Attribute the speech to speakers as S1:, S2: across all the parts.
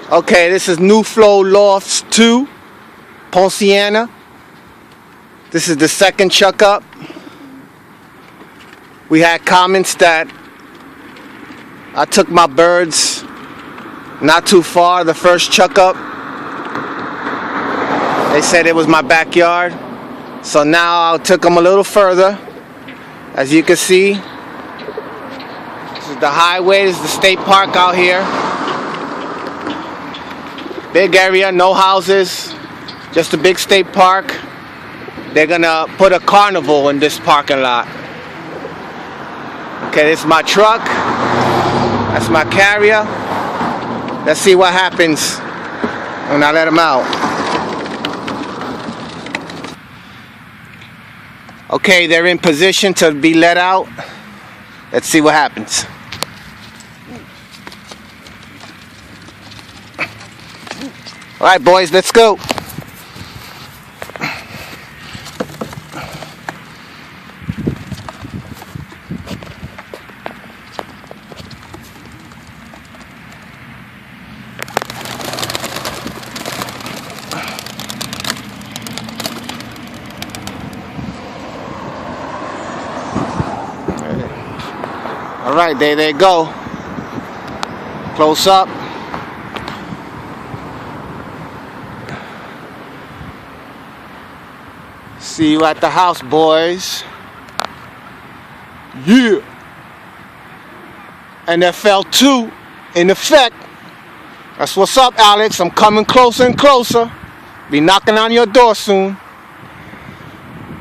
S1: Okay, this is new FLOW LOFT 2, Ponciana. This is the second chuck up. We had comments that I took my birds not too far the first chuck up. They said it was my backyard. So now I took them a little further. As you can see, this is the highway, this is the state park out here. Big area, no houses, just a big state park. They're gonna put a carnival in this parking lot. Okay, this is my truck. That's my carrier. Let's see what happens when I let them out. Okay, they're in position to be let out. Let's see what happens. All right, boys, let's go. All right, there they go. Close up. See you at the house, boys. Yeah. And FL2 in effect. That's what's up, Alex. I'm coming closer and closer. Be knocking on your door soon.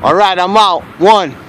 S1: All right, I'm out. 1.